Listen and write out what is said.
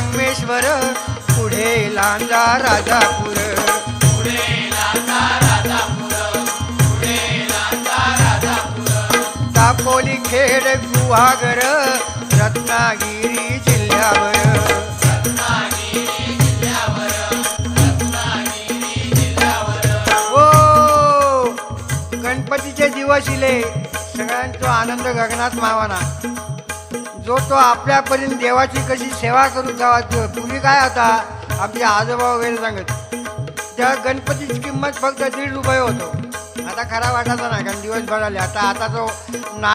संगमेश्वर, पुढे लांजा राजापूर. दापोली खेड गुहागर, रत्नागिरी जिल्ह्यावर. हो, गणपतीचे दिवस इले, सगळ्यांचा आनंद गगनात मावाना. जो तो आपल्यापर्यंत देवाची कशी सेवा करू जावा. पूर्वी काय होता, आपले आजोबा वगैरे सांगत, त्या गणपतीची किंमत फक्त ₹1.5 होतो. आता खरा वाटायचा नाही, कारण दिवस भराले. आता तो